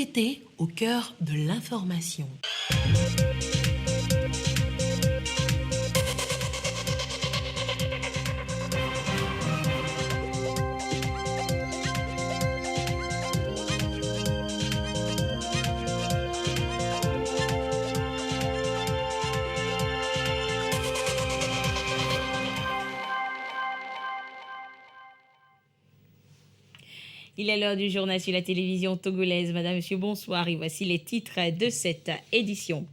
Société au cœur de l'information. Il est l'heure du journal sur la télévision togolaise. Madame, Monsieur, bonsoir. Et voici les titres de cette édition.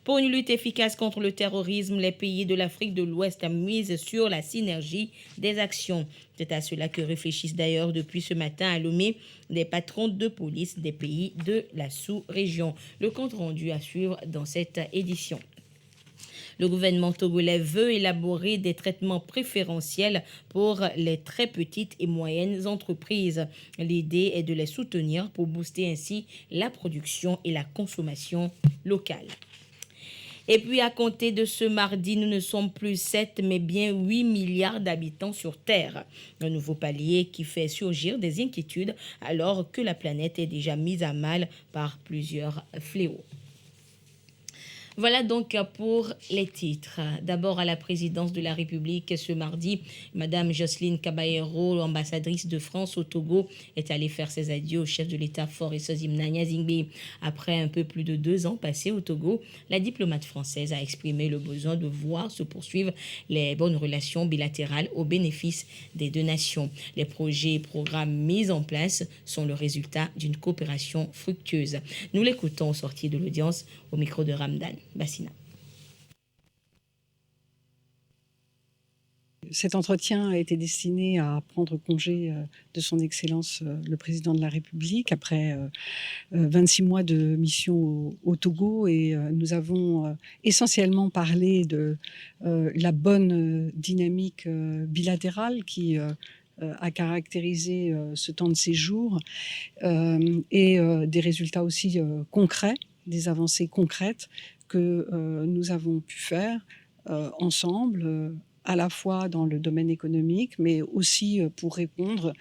Pour une lutte efficace contre le terrorisme, les pays de l'Afrique de l'Ouest misent sur la synergie des actions. C'est à cela que réfléchissent d'ailleurs depuis ce matin à Lomé des patrons de police des pays de la sous-région. Le compte rendu à suivre dans cette édition. Le gouvernement togolais veut élaborer des traitements préférentiels pour les très petites et moyennes entreprises. L'idée est de les soutenir pour booster ainsi la production et la consommation locale. Et puis, à compter de ce mardi, nous ne sommes plus 7, mais bien 8 milliards d'habitants sur Terre. Un nouveau palier qui fait surgir des inquiétudes alors que la planète est déjà mise à mal par plusieurs fléaux. Voilà donc pour les titres. D'abord à la présidence de la République ce mardi, Madame Jocelyne Caballero, ambassadrice de France au Togo, est allée faire ses adieux au chef de l'État Faure Essozimna Zingbe. Après un peu plus de 2 ans passés au Togo, la diplomate française a exprimé le besoin de voir se poursuivre les bonnes relations bilatérales au bénéfice des deux nations. Les projets et programmes mis en place sont le résultat d'une coopération fructueuse. Nous l'écoutons au sortir de l'audience au micro de Ramdan Bassina. Cet entretien a été destiné à prendre congé de son Excellence le Président de la République après 26 mois de mission au Togo, et nous avons essentiellement parlé de la bonne dynamique bilatérale qui a caractérisé ce temps de séjour et des résultats aussi concrets, des avancées concrètes que nous avons pu faire ensemble, à la fois dans le domaine économique, mais aussi pour répondre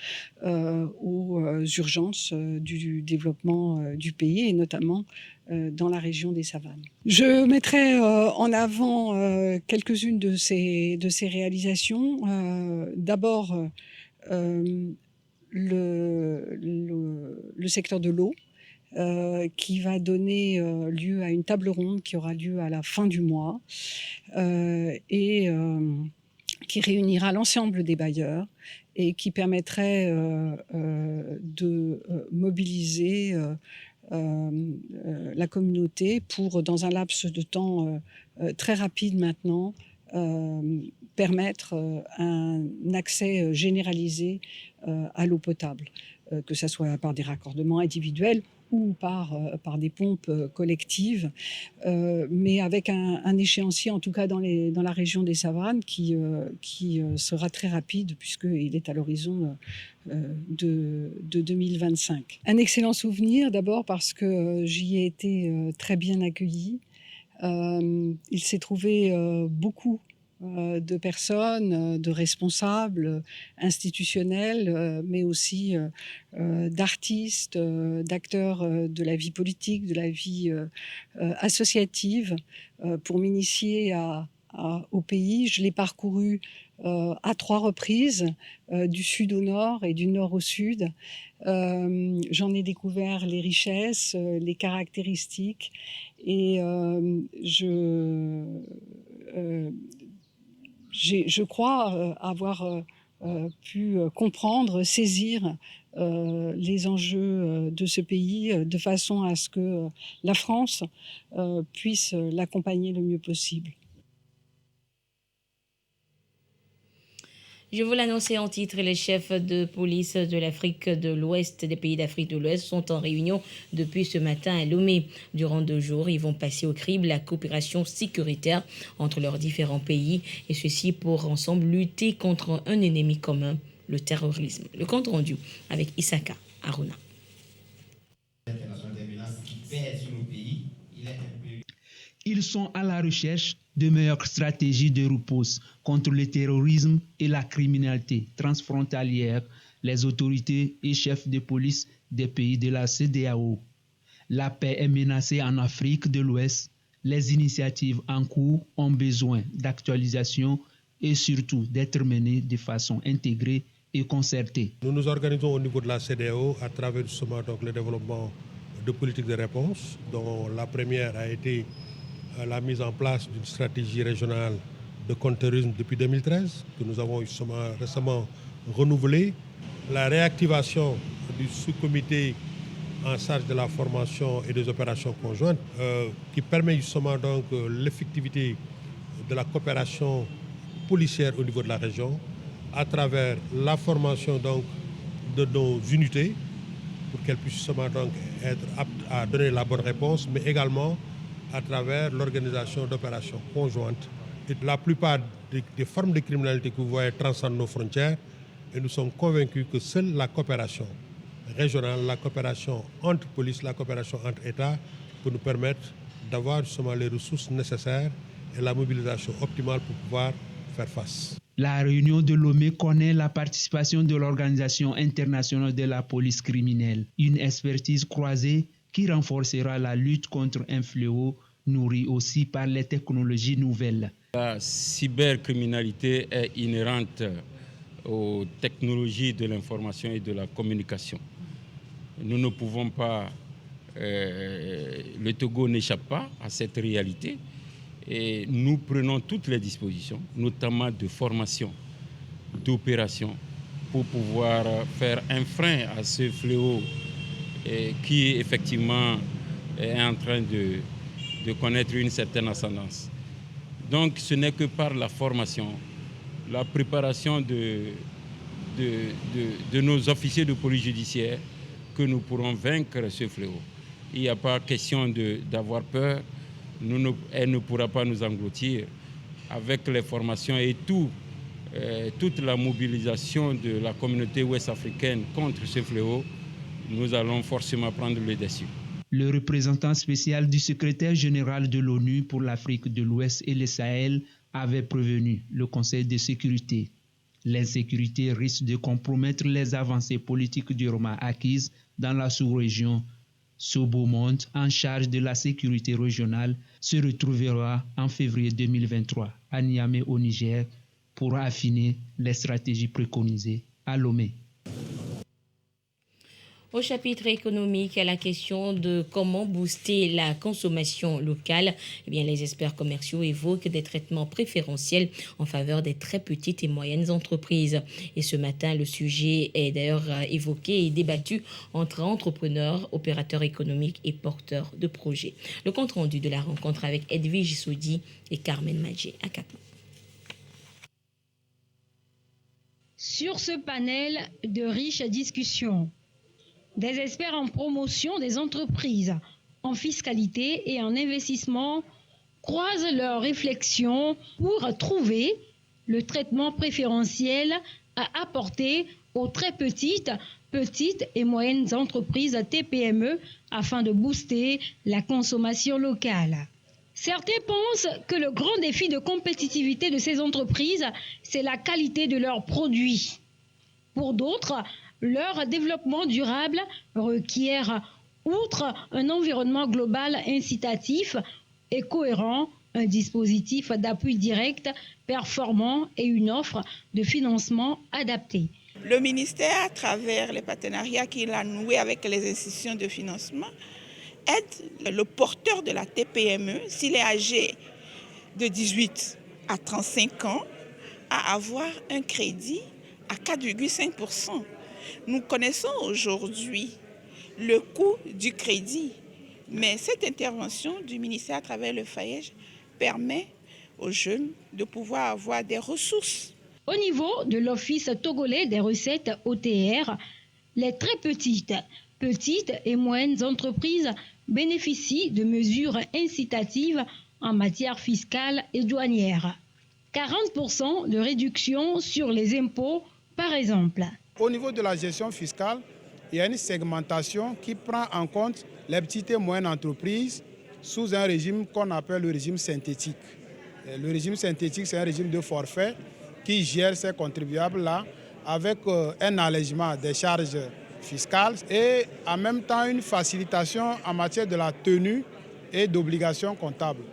aux urgences du développement du pays, et notamment dans la région des savanes. Je mettrai en avant quelques-unes de ces réalisations. D'abord, le secteur de l'eau, qui va donner lieu à une table ronde qui aura lieu à la fin du mois et qui réunira l'ensemble des bailleurs et qui permettrait de mobiliser la communauté pour, dans un laps de temps très rapide maintenant, permettre un accès généralisé à l'eau potable, que ce soit par des raccordements individuels ou par des pompes collectives, mais avec un échéancier, en tout cas dans la région des savanes, qui sera très rapide puisqu'il est à l'horizon de 2025. Un excellent souvenir d'abord parce que j'y ai été très bien accueillie. Il s'est trouvé beaucoup de personnes, de responsables institutionnels, mais aussi d'artistes, d'acteurs de la vie politique, de la vie associative, pour m'initier au pays. Je l'ai parcouru à 3 reprises, du sud au nord et du nord au sud. J'en ai découvert les richesses, les caractéristiques, et je crois avoir pu comprendre, saisir les enjeux de ce pays de façon à ce que la France puisse l'accompagner le mieux possible. Je vous l'annonçais en titre, les chefs de police de l'Afrique de l'Ouest, des pays d'Afrique de l'Ouest, sont en réunion depuis ce matin à Lomé. Durant 2 jours, ils vont passer au crible la coopération sécuritaire entre leurs différents pays, et ceci pour ensemble lutter contre un ennemi commun, le terrorisme. Le compte rendu avec Isaka Aruna. Ils sont à la recherche de meilleures stratégies de riposte contre le terrorisme et la criminalité transfrontalière, les autorités et chefs de police des pays de la CEDEAO. La paix est menacée en Afrique de l'Ouest. Les initiatives en cours ont besoin d'actualisation et surtout d'être menées de façon intégrée et concertée. Nous nous organisons au niveau de la CEDEAO à travers justement donc le développement de politiques de réponse, dont la première a été la mise en place d'une stratégie régionale de contre-terrorisme depuis 2013, que nous avons justement récemment renouvelée. La réactivation du sous-comité en charge de la formation et des opérations conjointes, qui permet justement donc l'effectivité de la coopération policière au niveau de la région, à travers la formation donc de nos unités, pour qu'elles puissent justement donc être aptes à donner la bonne réponse, mais également à travers l'organisation d'opérations conjointes. Et la plupart des formes de criminalité que vous voyez transcendent nos frontières, et nous sommes convaincus que seule la coopération régionale, la coopération entre polices, la coopération entre États peut nous permettre d'avoir justement les ressources nécessaires et la mobilisation optimale pour pouvoir faire face. La réunion de Lomé connaît la participation de l'Organisation internationale de la police criminelle, une expertise croisée qui renforcera la lutte contre un fléau nourri aussi par les technologies nouvelles. La cybercriminalité est inhérente aux technologies de l'information et de la communication. Nous ne pouvons pas, le Togo n'échappe pas à cette réalité et nous prenons toutes les dispositions, notamment de formation, d'opération, pour pouvoir faire un frein à ce fléau qui effectivement est en train de connaître une certaine ascendance. Donc ce n'est que par la formation, la préparation de nos officiers de police judiciaire que nous pourrons vaincre ce fléau. Il n'y a pas question d'avoir peur, elle ne pourra pas nous engloutir. Avec les formations et toute la mobilisation de la communauté ouest-africaine contre ce fléau, nous allons forcément prendre le dessus. Le représentant spécial du secrétaire général de l'ONU pour l'Afrique de l'Ouest et le Sahel avait prévenu le Conseil de sécurité. L'insécurité risque de compromettre les avancées politiques durement acquises dans la sous-région. Sobomont, en charge de la sécurité régionale, se retrouvera en février 2023 à Niamey au Niger pour affiner les stratégies préconisées à Lomé. Au chapitre économique, la question de comment booster la consommation locale, les experts commerciaux évoquent des traitements préférentiels en faveur des très petites et moyennes entreprises. Et ce matin, le sujet est d'ailleurs évoqué et débattu entre entrepreneurs, opérateurs économiques et porteurs de projets. Le compte-rendu de la rencontre avec Edwige Soudi et Carmen Madjé à Caton. Sur ce panel de riches discussions, des experts en promotion des entreprises, en fiscalité et en investissement croisent leurs réflexions pour trouver le traitement préférentiel à apporter aux très petites et moyennes entreprises TPME afin de booster la consommation locale. Certains pensent que le grand défi de compétitivité de ces entreprises, c'est la qualité de leurs produits. Pour d'autres, leur développement durable requiert, outre un environnement global incitatif et cohérent, un dispositif d'appui direct, performant et une offre de financement adaptée. Le ministère, à travers les partenariats qu'il a noués avec les institutions de financement, aide le porteur de la TPME, s'il est âgé de 18 à 35 ans, à avoir un crédit à 4,5%. Nous connaissons aujourd'hui le coût du crédit, mais cette intervention du ministère à travers le FAEJ permet aux jeunes de pouvoir avoir des ressources. Au niveau de l'Office togolais des recettes OTR, les très petites et moyennes entreprises bénéficient de mesures incitatives en matière fiscale et douanière. 40% de réduction sur les impôts, par exemple. Au niveau de la gestion fiscale, il y a une segmentation qui prend en compte les petites et moyennes entreprises sous un régime qu'on appelle le régime synthétique. Le régime synthétique, c'est un régime de forfait qui gère ces contribuables-là avec un allègement des charges fiscale et en même temps une facilitation en matière de la tenue et d'obligations comptables.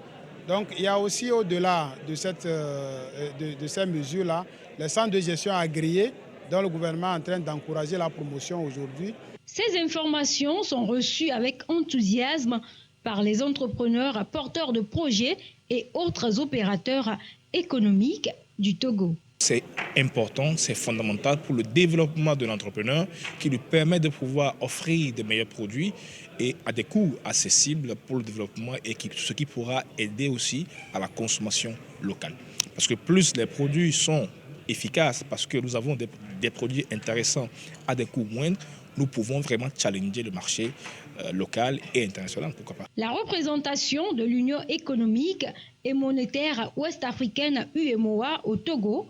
Donc il y a aussi au-delà de ces mesures-là, les centres de gestion agréés dont le gouvernement est en train d'encourager la promotion aujourd'hui. Ces informations sont reçues avec enthousiasme par les entrepreneurs porteurs de projets et autres opérateurs économiques du Togo. C'est important, c'est fondamental pour le développement de l'entrepreneur qui lui permet de pouvoir offrir de meilleurs produits et à des coûts accessibles pour le développement et ce qui pourra aider aussi à la consommation locale. Parce que plus les produits sont efficaces, parce que nous avons des produits intéressants à des coûts moindres, nous pouvons vraiment challenger le marché local et international, pourquoi pas. La représentation de l'Union économique et monétaire ouest-africaine UEMOA au Togo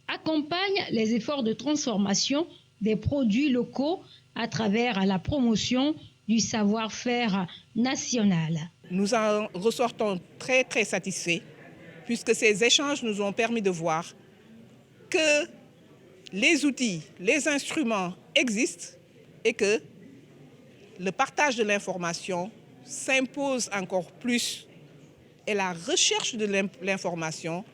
accompagne les efforts de transformation des produits locaux à travers la promotion du savoir-faire national. Nous en ressortons très très satisfaits puisque ces échanges nous ont permis de voir que les outils, les instruments existent et que le partage de l'information s'impose encore plus et la recherche de l'information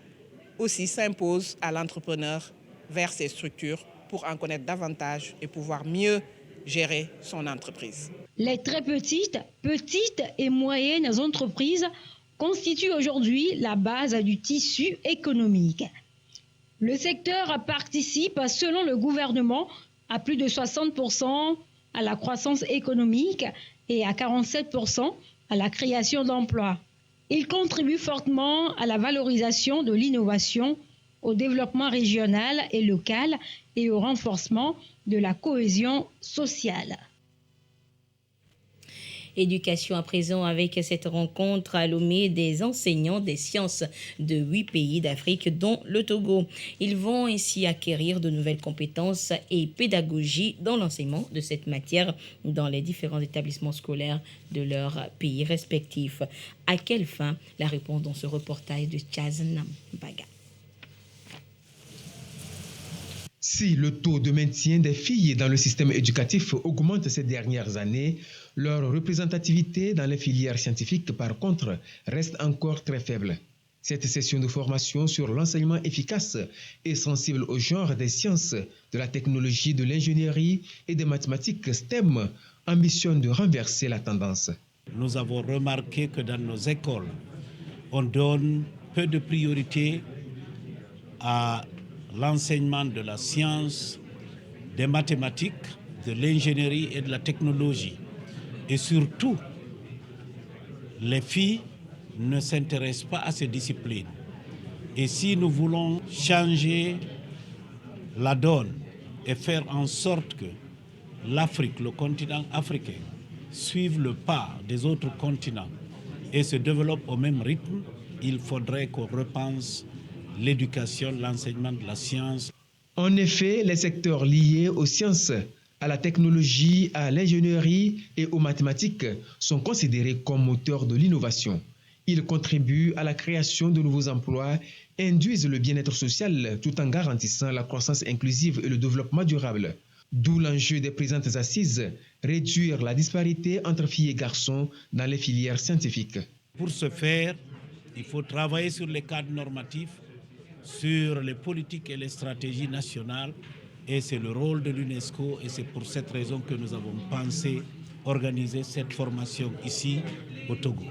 aussi s'impose à l'entrepreneur vers ces structures pour en connaître davantage et pouvoir mieux gérer son entreprise. Les très petites et moyennes entreprises constituent aujourd'hui la base du tissu économique. Le secteur participe, selon le gouvernement, à plus de 60% à la croissance économique et à 47% à la création d'emplois. Il contribue fortement à la valorisation de l'innovation, au développement régional et local et au renforcement de la cohésion sociale. Éducation à présent avec cette rencontre à Lomé des enseignants des sciences de 8 pays d'Afrique, dont le Togo. Ils vont ainsi acquérir de nouvelles compétences et pédagogie dans l'enseignement de cette matière dans les différents établissements scolaires de leurs pays respectifs. À quelle fin? La réponse dans ce reportage de Chazanam Baga. Si le taux de maintien des filles dans le système éducatif augmente ces dernières années, leur représentativité dans les filières scientifiques, par contre, reste encore très faible. Cette session de formation sur l'enseignement efficace et sensible au genre des sciences, de la technologie, de l'ingénierie et des mathématiques STEM ambitionne de renverser la tendance. Nous avons remarqué que dans nos écoles, on donne peu de priorité à l'enseignement de la science, des mathématiques, de l'ingénierie et de la technologie. Et surtout, les filles ne s'intéressent pas à ces disciplines. Et si nous voulons changer la donne et faire en sorte que l'Afrique, le continent africain, suive le pas des autres continents et se développe au même rythme, il faudrait qu'on repense l'éducation, l'enseignement de la science. En effet, les secteurs liés aux sciences, à la technologie, à l'ingénierie et aux mathématiques sont considérés comme moteurs de l'innovation. Ils contribuent à la création de nouveaux emplois, induisent le bien-être social tout en garantissant la croissance inclusive et le développement durable. D'où l'enjeu des présentes assises, réduire la disparité entre filles et garçons dans les filières scientifiques. Pour ce faire, il faut travailler sur les cadres normatifs, sur les politiques et les stratégies nationales, et c'est le rôle de l'UNESCO, et c'est pour cette raison que nous avons pensé organiser cette formation ici au Togo.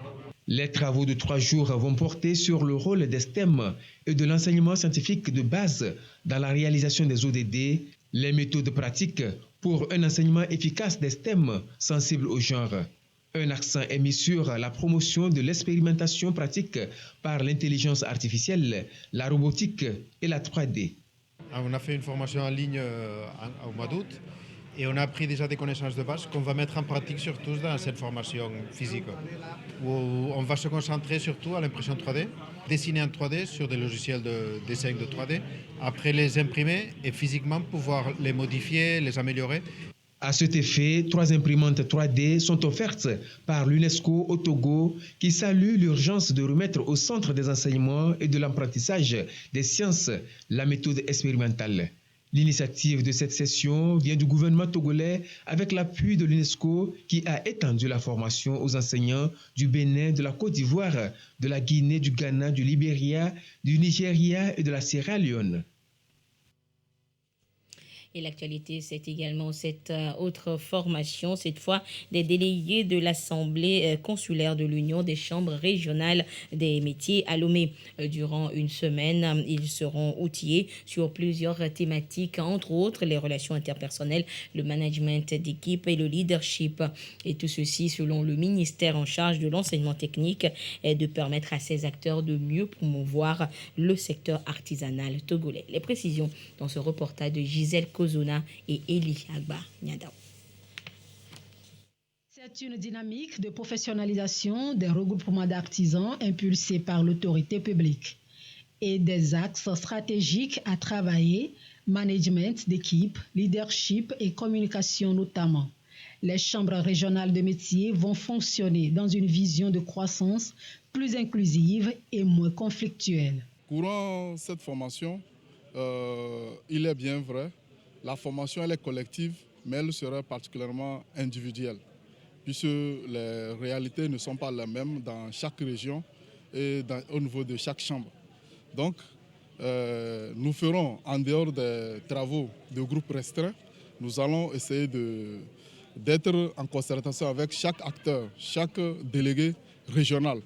Les travaux de 3 jours vont porter sur le rôle des STEM et de l'enseignement scientifique de base dans la réalisation des ODD, les méthodes pratiques pour un enseignement efficace des STEM sensibles au genre. Un accent est mis sur la promotion de l'expérimentation pratique par l'intelligence artificielle, la robotique et la 3D. On a fait une formation en ligne au mois d'août et on a appris déjà des connaissances de base qu'on va mettre en pratique surtout dans cette formation physique, où on va se concentrer surtout à l'impression 3D, dessiner en 3D sur des logiciels de dessin de 3D, après les imprimer et physiquement pouvoir les modifier, les améliorer. À cet effet, 3 imprimantes 3D sont offertes par l'UNESCO au Togo qui salue l'urgence de remettre au centre des enseignements et de l'apprentissage des sciences la méthode expérimentale. L'initiative de cette session vient du gouvernement togolais avec l'appui de l'UNESCO qui a étendu la formation aux enseignants du Bénin, de la Côte d'Ivoire, de la Guinée, du Ghana, du Libéria, du Nigeria et de la Sierra Leone. Et l'actualité, c'est également cette autre formation, cette fois des délégués de l'Assemblée consulaire de l'Union des chambres régionales des métiers à Lomé. Durant une semaine, ils seront outillés sur plusieurs thématiques, entre autres les relations interpersonnelles, le management d'équipe et le leadership. Et tout ceci, selon le ministère en charge de l'enseignement technique, est de permettre à ces acteurs de mieux promouvoir le secteur artisanal togolais. Les précisions dans ce reportage de Gisèle Kozuna et Eli Agba Nyadao. C'est une dynamique de professionnalisation des regroupements d'artisans impulsée par l'autorité publique et des axes stratégiques à travailler, management d'équipe, leadership et communication notamment. Les chambres régionales de métiers vont fonctionner dans une vision de croissance plus inclusive et moins conflictuelle. Courant cette formation, il est bien vrai, la formation elle est collective, mais elle sera particulièrement individuelle, puisque les réalités ne sont pas les mêmes dans chaque région et au niveau de chaque chambre. Donc, nous ferons, en dehors des travaux de groupe restreint, nous allons essayer d'être en concertation avec chaque acteur, chaque délégué régional,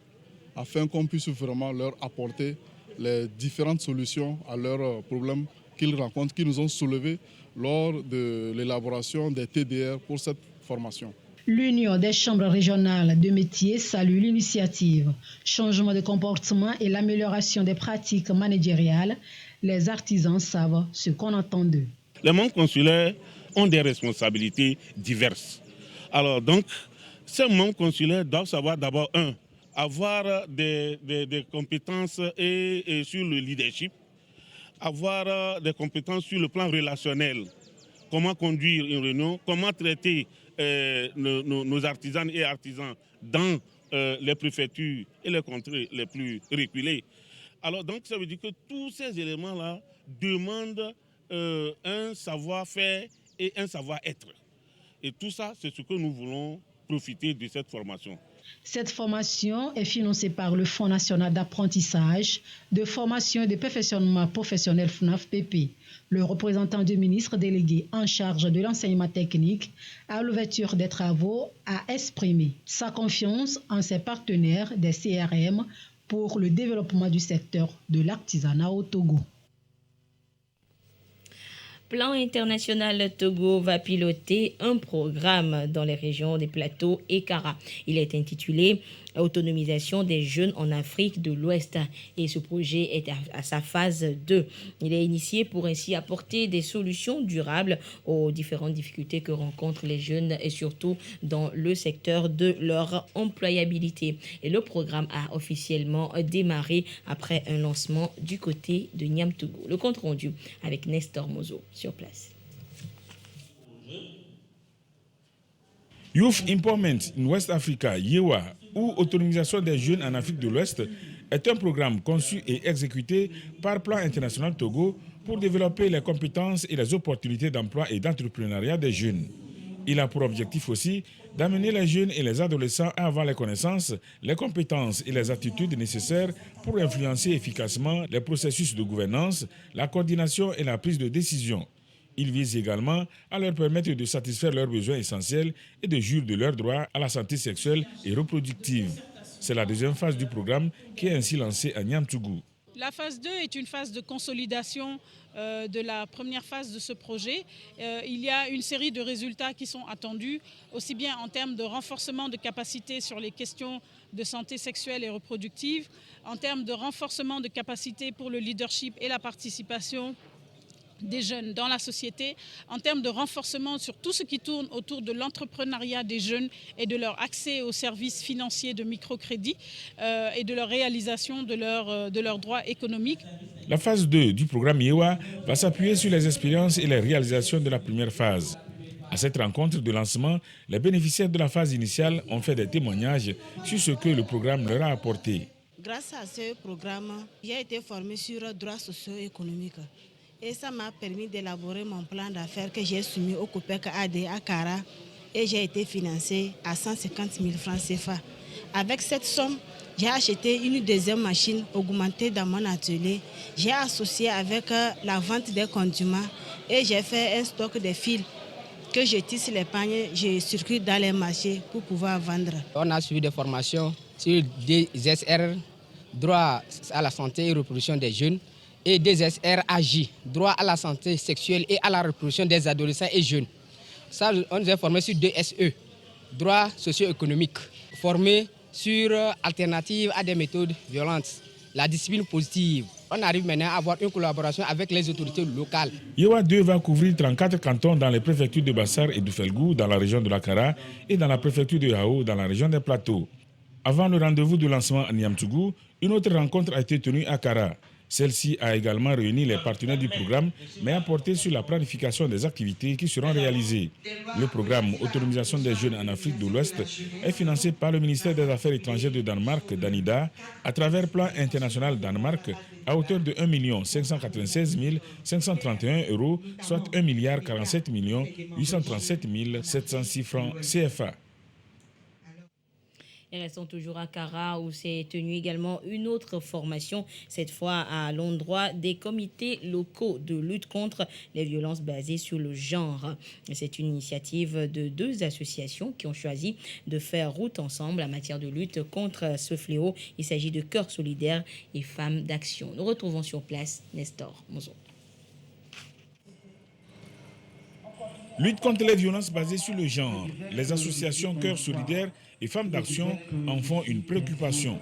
afin qu'on puisse vraiment leur apporter les différentes solutions à leurs problèmes qu'ils rencontrent, qui nous ont soulevés lors de l'élaboration des TDR pour cette formation. L'Union des chambres régionales de métiers salue l'initiative. Changement de comportement et l'amélioration des pratiques managériales, les artisans savent ce qu'on attend d'eux. Les membres consulaires ont des responsabilités diverses. Alors donc, ces membres consulaires doivent savoir d'abord, avoir des compétences et sur le leadership, avoir des compétences sur le plan relationnel, comment conduire une réunion, comment traiter nos artisanes et artisans dans les préfectures et les contrées les plus reculées. Alors donc ça veut dire que tous ces éléments-là demandent un savoir-faire et un savoir-être. Et tout ça, c'est ce que nous voulons profiter de cette formation. Cette formation est financée par le Fonds national d'apprentissage, de formation et de perfectionnement professionnel FNAF-PP. Le représentant du ministre délégué en charge de l'enseignement technique à l'ouverture des travaux a exprimé sa confiance en ses partenaires des CRM pour le développement du secteur de l'artisanat au Togo. Plan international Togo va piloter un programme dans les régions des plateaux et Kara. Il est intitulé Autonomisation des jeunes en Afrique de l'Ouest et ce projet est à sa phase 2. Il est initié pour ainsi apporter des solutions durables aux différentes difficultés que rencontrent les jeunes et surtout dans le secteur de leur employabilité. Et le programme a officiellement démarré après un lancement du côté de Niamtougou. Le compte rendu avec Nestor Mozo sur place. Youth Empowerment in West Africa, YEWA, ou Autonomisation des jeunes en Afrique de l'Ouest, est un programme conçu et exécuté par Plan International Togo pour développer les compétences et les opportunités d'emploi et d'entrepreneuriat des jeunes. Il a pour objectif aussi d'amener les jeunes et les adolescents à avoir les connaissances, les compétences et les attitudes nécessaires pour influencer efficacement les processus de gouvernance, la coordination et la prise de décision. Il vise également à leur permettre de satisfaire leurs besoins essentiels et de jouir de leurs droits à la santé sexuelle et reproductive. C'est la deuxième phase du programme qui est ainsi lancée à Niamtougou. La phase 2 est une phase de consolidation de la première phase de ce projet. Il y a une série de résultats qui sont attendus, aussi bien en termes de renforcement de capacités sur les questions de santé sexuelle et reproductive, en termes de renforcement de capacités pour le leadership et la participation des jeunes dans la société, en termes de renforcement sur tout ce qui tourne autour de l'entrepreneuriat des jeunes et de leur accès aux services financiers de microcrédit et de leur réalisation de leurs droits économiques. La phase 2 du programme YEWA va s'appuyer sur les expériences et les réalisations de la première phase. À cette rencontre de lancement, les bénéficiaires de la phase initiale ont fait des témoignages sur ce que le programme leur a apporté. Grâce à ce programme, j'ai été formé sur droits socio-économiques. Et ça m'a permis d'élaborer mon plan d'affaires que j'ai soumis au COPEC AD à Kara et j'ai été financé à 150 000 francs CFA. Avec cette somme, j'ai acheté une deuxième machine augmentée dans mon atelier. J'ai associé avec la vente des condiments et j'ai fait un stock de fils que je tisse les paniers, je circule dans les marchés pour pouvoir vendre. On a suivi des formations sur DSR, droit à la santé et reproduction des jeunes, et DSR AJ, droit à la santé sexuelle et à la reproduction des adolescents et jeunes. Ça, on nous a formés sur DSE, droit socio-économique, formés sur alternatives à des méthodes violentes, la discipline positive. On arrive maintenant à avoir une collaboration avec les autorités locales. Yewa 2 va couvrir 34 cantons dans les préfectures de Bassar et d'Oufelgou dans la région de la Kara et dans la préfecture de Yao dans la région des Plateaux. Avant le rendez-vous de lancement à Niamtougou, une autre rencontre a été tenue à Kara. Celle-ci a également réuni les partenaires du programme, mais a porté sur la planification des activités qui seront réalisées. Le programme Autonomisation des jeunes en Afrique de l'Ouest est financé par le ministère des Affaires étrangères de Danemark, DANIDA, à travers Plan international Danemark, à hauteur de 1 596 531 €, soit 1 047 837 706 francs CFA. Et restons toujours à Kara où s'est tenue également une autre formation, cette fois à l'endroit des comités locaux de lutte contre les violences basées sur le genre. C'est une initiative de 2 associations qui ont choisi de faire route ensemble en matière de lutte contre ce fléau. Il s'agit de Cœur solidaire et Femmes d'action. Nous retrouvons sur place Nestor Mozo. Lutte contre les violences basées sur le genre. Les associations Cœur solidaire et Femmes d'action en font une préoccupation.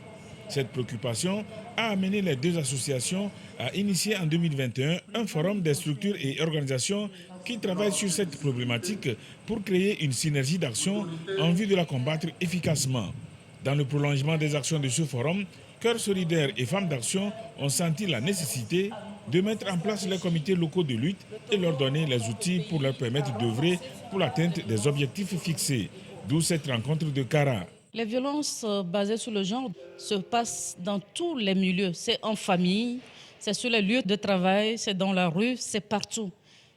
Cette préoccupation a amené les 2 associations à initier en 2021 un forum des structures et organisations qui travaillent sur cette problématique pour créer une synergie d'action en vue de la combattre efficacement. Dans le prolongement des actions de ce forum, Cœur solidaire et Femmes d'action ont senti la nécessité de mettre en place les comités locaux de lutte et leur donner les outils pour leur permettre d'œuvrer pour l'atteinte des objectifs fixés. D'où cette rencontre de Kara. Les violences basées sur le genre se passent dans tous les milieux. C'est en famille, c'est sur les lieux de travail, c'est dans la rue, c'est partout.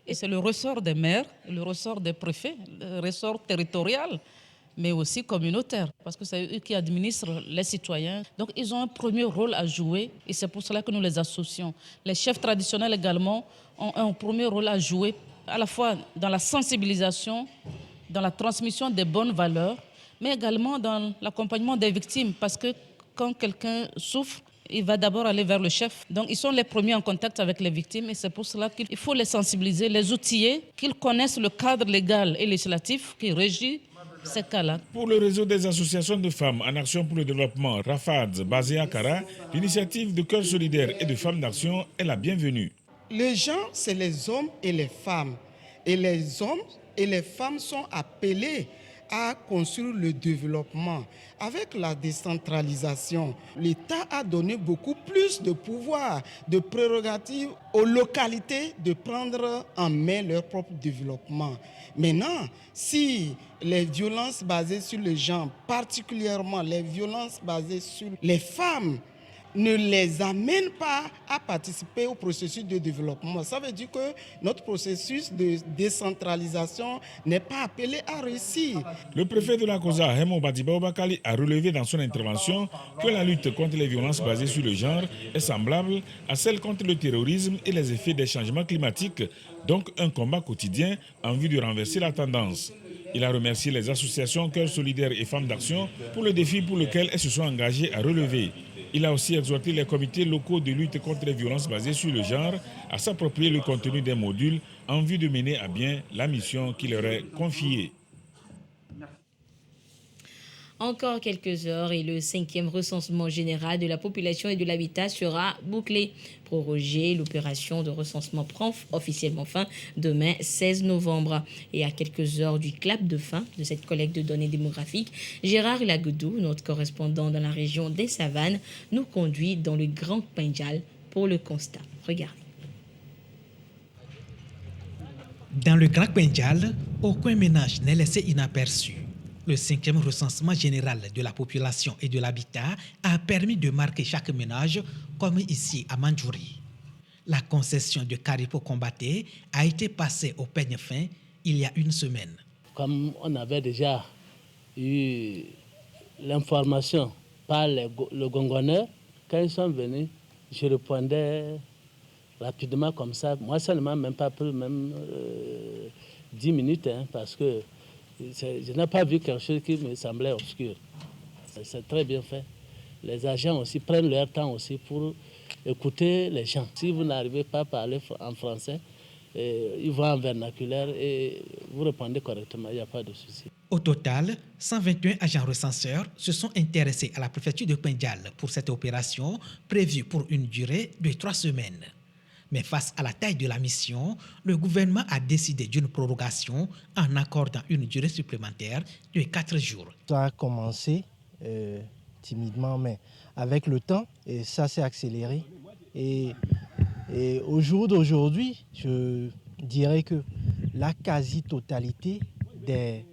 Et c'est le ressort des maires, le ressort des préfets, le ressort territorial, mais aussi communautaire, parce que c'est eux qui administrent les citoyens. Donc ils ont un premier rôle à jouer et c'est pour cela que nous les associons. Les chefs traditionnels également ont un premier rôle à jouer, à la fois dans la sensibilisation, dans la transmission des bonnes valeurs, mais également dans l'accompagnement des victimes, parce que quand quelqu'un souffre, il va d'abord aller vers le chef. Donc ils sont les premiers en contact avec les victimes et c'est pour cela qu'il faut les sensibiliser, les outiller, qu'ils connaissent le cadre légal et législatif qui régit ces cas-là. Pour le réseau des associations de femmes en action pour le développement, RAFAD, basé à Kara, l'initiative de Cœur solidaire et de Femmes d'action est la bienvenue. Les gens, c'est les hommes et les femmes. Et les hommes et les femmes sont appelés à construire le développement. Avec la décentralisation, l'État a donné beaucoup plus de pouvoir, de prérogatives aux localités de prendre en main leur propre développement. Maintenant, si les violences basées sur le genre, particulièrement les violences basées sur les femmes, ne les amène pas à participer au processus de développement. Ça veut dire que notre processus de décentralisation n'est pas appelé à réussir. Le préfet de la COSA, Hemo Badiba Obakali, a relevé dans son intervention que la lutte contre les violences basées sur le genre est semblable à celle contre le terrorisme et les effets des changements climatiques, donc un combat quotidien en vue de renverser la tendance. Il a remercié les associations Cœur solidaire et Femmes d'action pour le défi pour lequel elles se sont engagées à relever. Il a aussi exhorté les comités locaux de lutte contre les violences basées sur le genre à s'approprier le contenu des modules en vue de mener à bien la mission qui leur est confiée. Encore quelques heures et le 5e recensement général de la population et de l'habitat sera bouclé. Prorogé, l'opération de recensement prend officiellement fin demain 16 novembre. Et à quelques heures du clap de fin de cette collecte de données démographiques, Gérard Lagoudou, notre correspondant dans la région des Savanes, nous conduit dans le Grand Pendjal pour le constat. Regardez. Dans le Grand Pendjal, aucun ménage n'est laissé inaperçu. Le 5e recensement général de la population et de l'habitat a permis de marquer chaque ménage, comme ici à Mandjouri. La concession de Karipo Combaté a été passée au peigne fin il y a une semaine. Comme on avait déjà eu l'information par le gongonneur, quand ils sont venus, je répondais rapidement comme ça. Moi seulement, même pas plus, même 10 minutes, parce que je n'ai pas vu quelque chose qui me semblait obscur. C'est très bien fait. Les agents aussi prennent leur temps aussi pour écouter les gens. Si vous n'arrivez pas à parler en français, ils vont en vernaculaire et vous répondez correctement, il n'y a pas de souci. Au total, 121 agents recenseurs se sont intéressés à la préfecture de Pendial pour cette opération prévue pour une durée de 3 semaines. Mais face à la taille de la mission, le gouvernement a décidé d'une prorogation en accordant une durée supplémentaire de 4 jours. Ça a commencé timidement, mais avec le temps, et ça s'est accéléré. Et au jour d'aujourd'hui, je dirais que la quasi-totalité des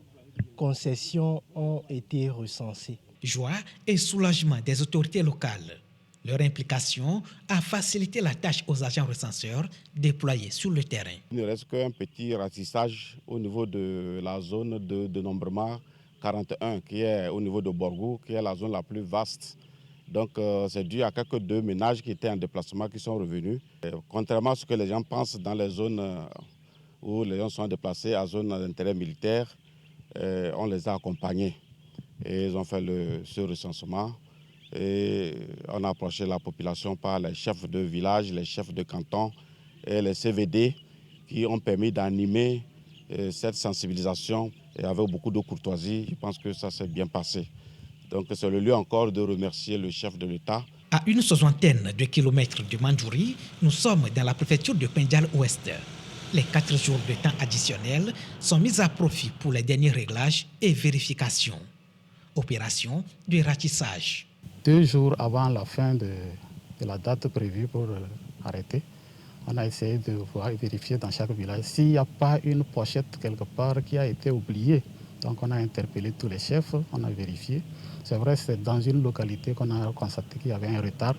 concessions ont été recensées. Joie et soulagement des autorités locales. Leur implication a facilité la tâche aux agents recenseurs déployés sur le terrain. Il ne reste qu'un petit ratissage au niveau de la zone de dénombrement 41, qui est au niveau de Borgou, qui est la zone la plus vaste. Donc c'est dû à quelques 2 ménages qui étaient en déplacement qui sont revenus. Contrairement à ce que les gens pensent dans les zones où les gens sont déplacés à zone d'intérêt militaire, on les a accompagnés et ils ont fait ce recensement. Et on a approché la population par les chefs de village, les chefs de canton et les CVD qui ont permis d'animer cette sensibilisation et avec beaucoup de courtoisie. Je pense que ça s'est bien passé. Donc c'est le lieu encore de remercier le chef de l'État. À une 60aine de kilomètres de Mandjouri, nous sommes dans la préfecture de Pendial-Ouest. Les 4 jours de temps additionnels sont mis à profit pour les derniers réglages et vérifications. Opération de ratissage. 2 jours avant la fin de la date prévue pour arrêter, on a essayé de vérifier dans chaque village s'il n'y a pas une pochette quelque part qui a été oubliée. Donc on a interpellé tous les chefs, on a vérifié. C'est vrai, c'est dans une localité qu'on a constaté qu'il y avait un retard.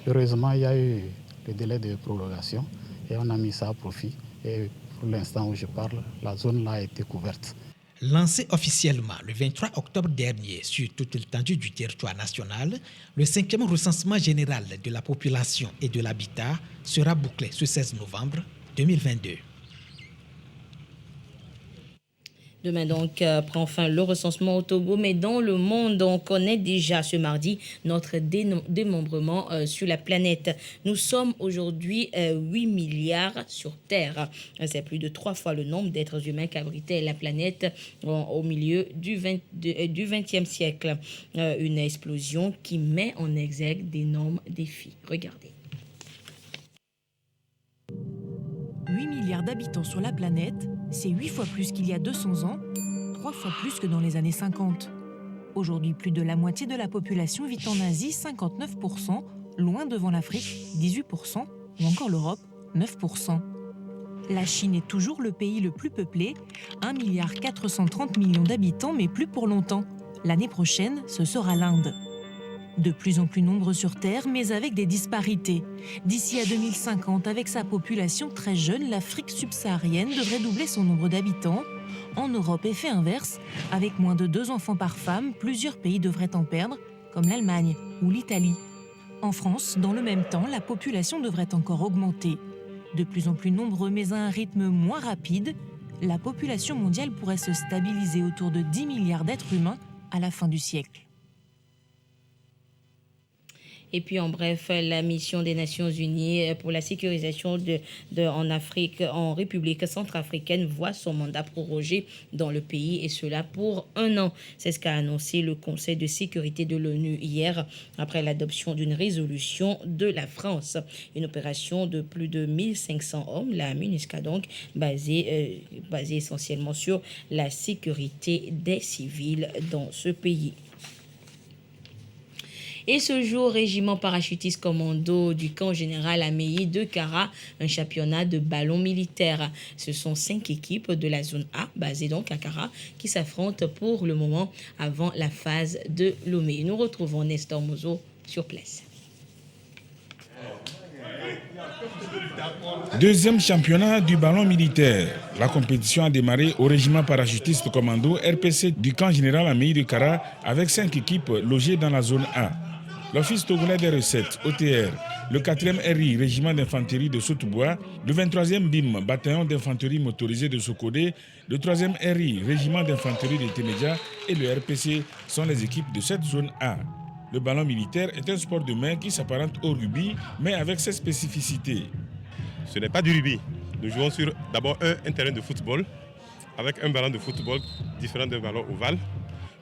Heureusement, il y a eu le délai de prorogation et on a mis ça à profit. Et pour l'instant où je parle, la zone là a été couverte. Lancé officiellement le 23 octobre dernier sur toute l'étendue du territoire national, le 5e recensement général de la population et de l'habitat sera bouclé ce 16 novembre 2022. Demain donc prend fin le recensement au Togo, mais dans le monde, on connaît déjà ce mardi notre démembrement sur la planète. Nous sommes aujourd'hui 8 milliards sur Terre. C'est plus de 3 fois le nombre d'êtres humains qu'abritait la planète au milieu du XXe siècle. Une explosion qui met en exergue d'énormes défis. Regardez. 8 milliards d'habitants sur la planète, c'est 8 fois plus qu'il y a 200 ans, 3 fois plus que dans les années 50. Aujourd'hui, plus de la moitié de la population vit en Asie, 59%, loin devant l'Afrique, 18%, ou encore l'Europe, 9%. La Chine est toujours le pays le plus peuplé, 1,430 milliard d'habitants, mais plus pour longtemps. L'année prochaine, ce sera l'Inde. De plus en plus nombreux sur Terre, mais avec des disparités. D'ici à 2050, avec sa population très jeune, l'Afrique subsaharienne devrait doubler son nombre d'habitants. En Europe, effet inverse, avec moins de 2 enfants par femme, plusieurs pays devraient en perdre, comme l'Allemagne ou l'Italie. En France, dans le même temps, la population devrait encore augmenter. De plus en plus nombreux, mais à un rythme moins rapide, la population mondiale pourrait se stabiliser autour de 10 milliards d'êtres humains à la fin du siècle. Et puis en bref, la mission des Nations Unies pour la sécurisation en Afrique, en République centrafricaine, voit son mandat prorogé dans le pays et cela pour 1 an. C'est ce qu'a annoncé le Conseil de sécurité de l'ONU hier après l'adoption d'une résolution de la France. Une opération de plus de 1500 hommes, la MINUSCA donc, basée essentiellement sur la sécurité des civils dans ce pays. Et ce jour, régiment parachutiste commando du camp général Améi de Kara, un championnat de ballon militaire. Ce sont 5 équipes de la zone A, basées donc à Kara, qui s'affrontent pour le moment avant la phase de Lomé. Nous retrouvons Nestor Mozo sur place. Deuxième championnat du ballon militaire. La compétition a démarré au régiment parachutiste commando RPC du camp général Améi de Kara avec 5 équipes logées dans la zone A. L'Office togolais des recettes, OTR, le 4e RI, régiment d'infanterie de Sotobois, le 23e BIM, bataillon d'infanterie motorisé de Sokodé, le 3e RI, régiment d'infanterie de Témédia et le RPC sont les équipes de cette zone A. Le ballon militaire est un sport de main qui s'apparente au rugby, mais avec ses spécificités. Ce n'est pas du rugby. Nous jouons sur d'abord un terrain de football, avec un ballon de football différent d'un ballon ovale.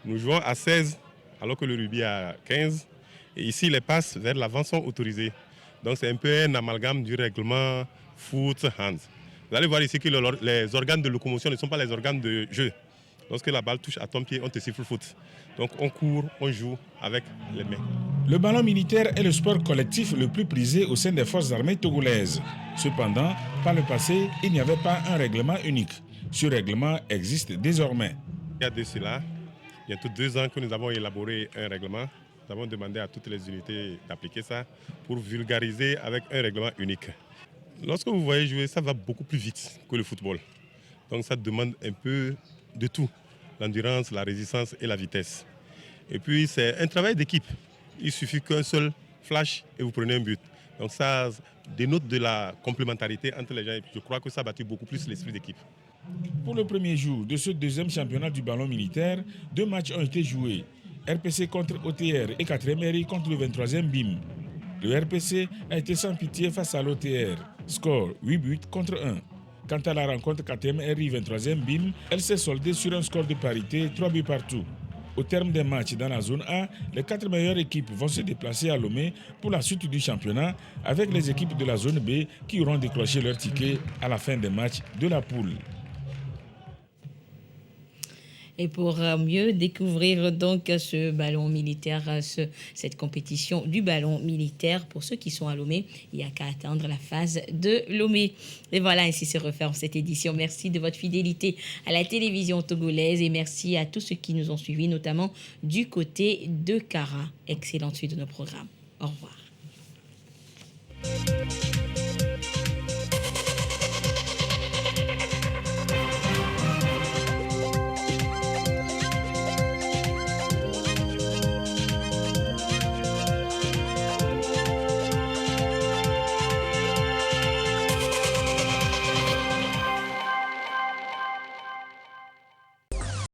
Nous jouons à 16, alors que le rugby est à 15. Et ici, les passes vers l'avant sont autorisées. Donc c'est un peu un amalgame du règlement foot-hand. Vous allez voir ici que les organes de locomotion ne sont pas les organes de jeu. Lorsque la balle touche à ton pied, on te siffle foot. Donc on court, on joue avec les mains. Le ballon militaire est le sport collectif le plus prisé au sein des forces armées togolaises. Cependant, par le passé, il n'y avait pas un règlement unique. Ce règlement existe désormais. Il y a de cela, bientôt 2 ans que nous avons élaboré un règlement. Nous avons demandé à toutes les unités d'appliquer ça pour vulgariser avec un règlement unique. Lorsque vous voyez jouer, ça va beaucoup plus vite que le football. Donc ça demande un peu de tout, l'endurance, la résistance et la vitesse. Et puis c'est un travail d'équipe. Il suffit qu'un seul flash et vous prenez un but. Donc ça dénote de la complémentarité entre les gens. Et je crois que ça a battu beaucoup plus l'esprit d'équipe. Pour le premier jour de ce 2e championnat du ballon militaire, 2 matchs ont été joués. RPC contre OTR et 4e RI contre le 23e BIM. Le RPC a été sans pitié face à l'OTR. Score 8 buts contre 1. Quant à la rencontre 4e RI 23e BIM, elle s'est soldée sur un score de parité 3 buts partout. Au terme des matchs dans la zone A, les 4 meilleures équipes vont se déplacer à Lomé pour la suite du championnat avec les équipes de la zone B qui auront décroché leur ticket à la fin des matchs de la poule. Et pour mieux découvrir donc ce ballon militaire, cette compétition du ballon militaire, pour ceux qui sont à Lomé, il n'y a qu'à attendre la phase de Lomé. Et voilà, ainsi se referme cette édition. Merci de votre fidélité à la télévision togolaise et merci à tous ceux qui nous ont suivis, notamment du côté de Kara. Excellente suite de nos programmes. Au revoir.